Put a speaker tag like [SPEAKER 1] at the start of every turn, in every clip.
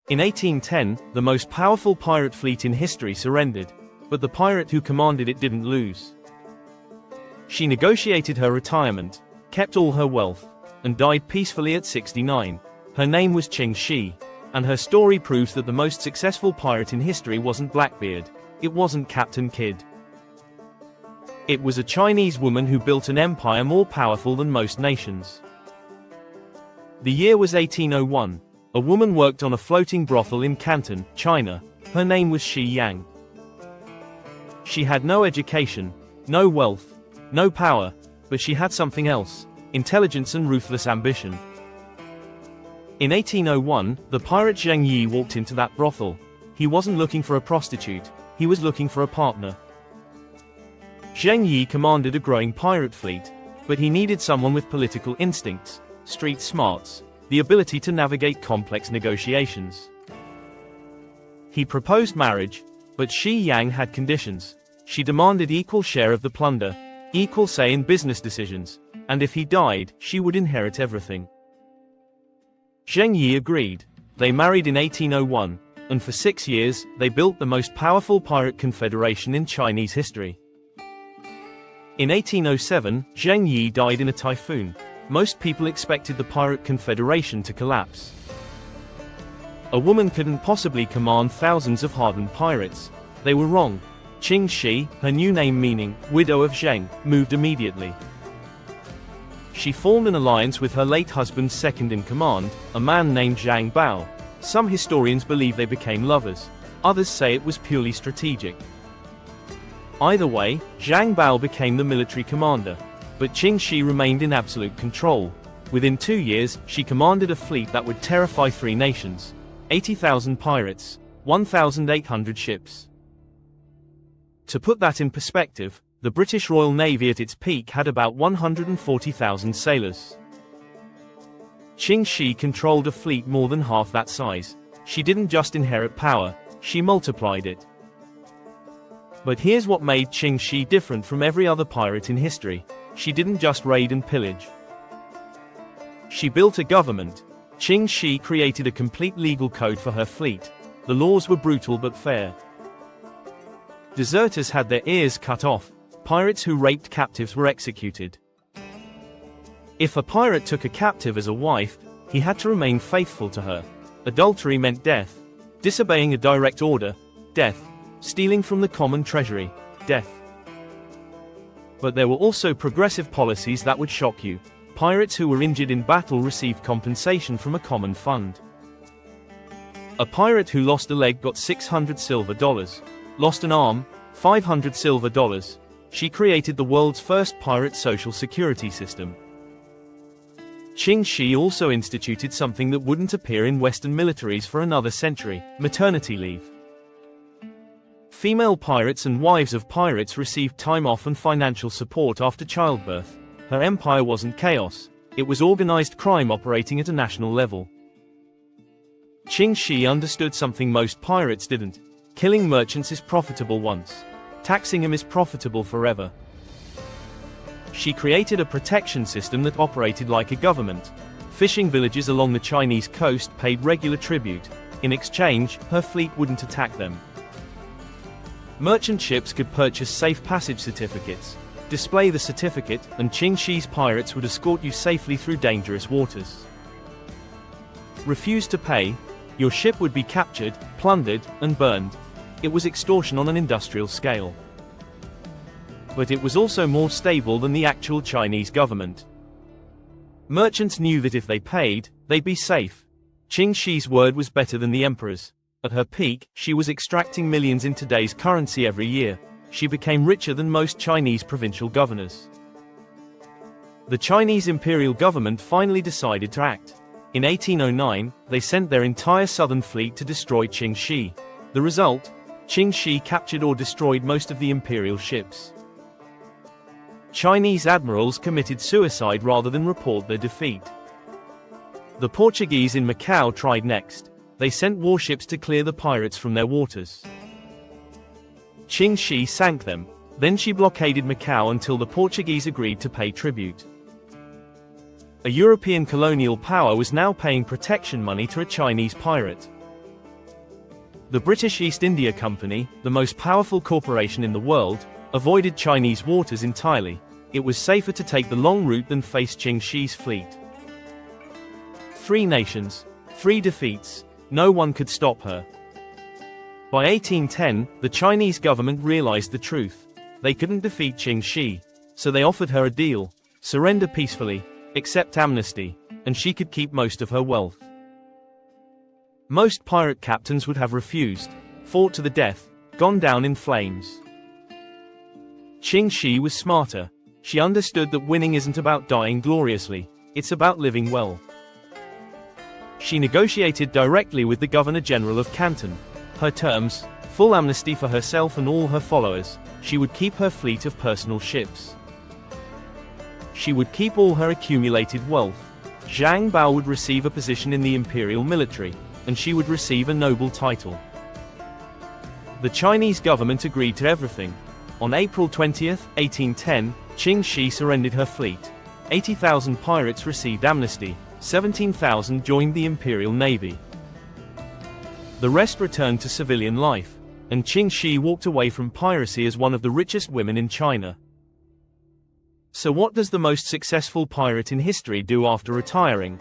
[SPEAKER 1] In 1810, the most powerful pirate fleet in history surrendered, but the pirate who commanded it didn't lose. She negotiated her retirement, kept all her wealth, and died peacefully at 69. Her name was Ching Shih, and her story proves that the most successful pirate in history wasn't Blackbeard, it wasn't Captain Kidd. It was a Chinese woman who built an empire more powerful than most nations. The year was 1801. A woman worked on a floating brothel in Canton, China. Her name was Shi Yang. She had no education, no wealth, no power, but she had something else: intelligence and ruthless ambition. In 1801, the pirate Zheng Yi walked into that brothel. He wasn't looking for a prostitute, he was looking for a partner. Zheng Yi commanded a growing pirate fleet, but he needed someone with political instincts, street smarts, the ability to navigate complex negotiations. He proposed marriage, but Shi Yang had conditions. She demanded equal share of the plunder, equal say in business decisions, and if he died, she would inherit everything. Zheng Yi agreed. They married in 1801, and for 6 years, they built the most powerful pirate confederation in Chinese history. In 1807, Zheng Yi died in a typhoon. Most people expected the pirate confederation to collapse. A woman couldn't possibly command thousands of hardened pirates. They were wrong. Ching Shih, her new name meaning widow of Zheng, moved immediately. She formed an alliance with her late husband's second-in-command, a man named Zhang Bao. Some historians believe they became lovers. Others say it was purely strategic. Either way, Zhang Bao became the military commander. But Ching Shih remained in absolute control. Within 2 years, she commanded a fleet that would terrify 3 nations: 80,000 pirates, 1,800 ships. To put that in perspective, the British Royal Navy at its peak had about 140,000 sailors. Ching Shih controlled a fleet more than half that size. She didn't just inherit power, she multiplied it. But here's what made Ching Shih different from every other pirate in history. She didn't just raid and pillage. She built a government. Ching Shih created a complete legal code for her fleet. The laws were brutal but fair. Deserters had their ears cut off. Pirates who raped captives were executed. If a pirate took a captive as a wife, he had to remain faithful to her. Adultery meant death. Disobeying a direct order, death. Stealing from the common treasury, death. But there were also progressive policies that would shock you. Pirates who were injured in battle received compensation from a common fund. A pirate who lost a leg got $600 silver, lost an arm, $500 silver. She created the world's first pirate social security system. Ching Shih also instituted something that wouldn't appear in Western militaries for another century: maternity leave. Female pirates and wives of pirates received time off and financial support after childbirth. Her empire wasn't chaos, it was organized crime operating at a national level. Ching Shih understood something most pirates didn't. Killing merchants is profitable once. Taxing them is profitable forever. She created a protection system that operated like a government. Fishing villages along the Chinese coast paid regular tribute. In exchange, her fleet wouldn't attack them. Merchant ships could purchase safe passage certificates. Display the certificate, and Ching Shih's pirates would escort you safely through dangerous waters. Refuse to pay, your ship would be captured, plundered, and burned. It was extortion on an industrial scale. But it was also more stable than the actual Chinese government. Merchants knew that if they paid, they'd be safe. Ching Shih's word was better than the emperor's. At her peak, she was extracting millions in today's currency every year. She became richer than most Chinese provincial governors. The Chinese imperial government finally decided to act. In 1809, they sent their entire southern fleet to destroy Ching Shih. The result? Ching Shih captured or destroyed most of the imperial ships. Chinese admirals committed suicide rather than report their defeat. The Portuguese in Macau tried next. They sent warships to clear the pirates from their waters. Ching Shih sank them. Then she blockaded Macau until the Portuguese agreed to pay tribute. A European colonial power was now paying protection money to a Chinese pirate. The British East India Company, the most powerful corporation in the world, avoided Chinese waters entirely. It was safer to take the long route than face Ching Shih's fleet. 3 nations, 3 defeats, no one could stop her. By 1810, the Chinese government realized the truth. They couldn't defeat Ching Shih, so they offered her a deal: surrender peacefully, accept amnesty, and she could keep most of her wealth. Most pirate captains would have refused, fought to the death, gone down in flames. Ching Shih was smarter. She understood that winning isn't about dying gloriously, it's about living well. She negotiated directly with the Governor-General of Canton. Her terms: full amnesty for herself and all her followers. She would keep her fleet of personal ships. She would keep all her accumulated wealth. Zhang Bao would receive a position in the imperial military, and she would receive a noble title. The Chinese government agreed to everything. On April 20, 1810, Ching Shih surrendered her fleet. 80,000 pirates received amnesty, 17,000 joined the Imperial Navy. The rest returned to civilian life, and Ching Shih walked away from piracy as one of the richest women in China. So what does the most successful pirate in history do after retiring?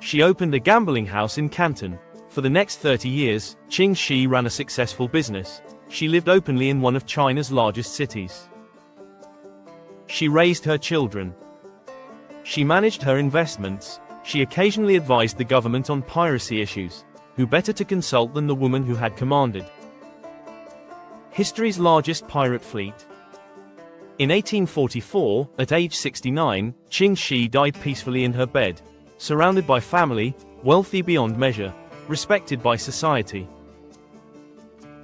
[SPEAKER 1] She opened a gambling house in Canton. For the next 30 years, Ching Shih ran a successful business. She lived openly in one of China's largest cities. She raised her children. She managed her investments. She occasionally advised the government on piracy issues. Who better to consult than the woman who had commanded history's largest pirate fleet? In 1844, at age 69, Ching Shih died peacefully in her bed, surrounded by family, wealthy beyond measure, respected by society.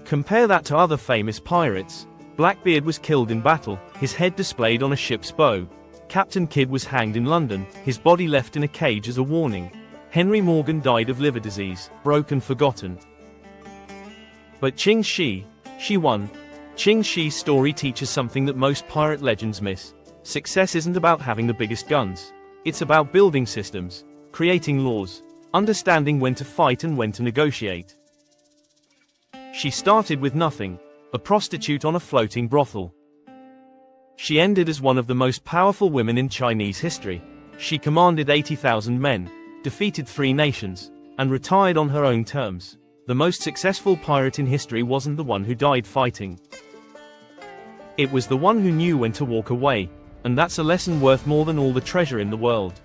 [SPEAKER 1] Compare that to other famous pirates. Blackbeard was killed in battle, his head displayed on a ship's bow. Captain Kidd was hanged in London, his body left in a cage as a warning. Henry Morgan died of liver disease, broken, forgotten. But Ching Shih, she won. Ching Shih's story teaches something that most pirate legends miss. Success isn't about having the biggest guns. It's about building systems, creating laws, understanding when to fight and when to negotiate. She started with nothing, a prostitute on a floating brothel. She ended as one of the most powerful women in Chinese history. She commanded 80,000 men, defeated 3 nations, and retired on her own terms. The most successful pirate in history wasn't the one who died fighting. It was the one who knew when to walk away, and that's a lesson worth more than all the treasure in the world.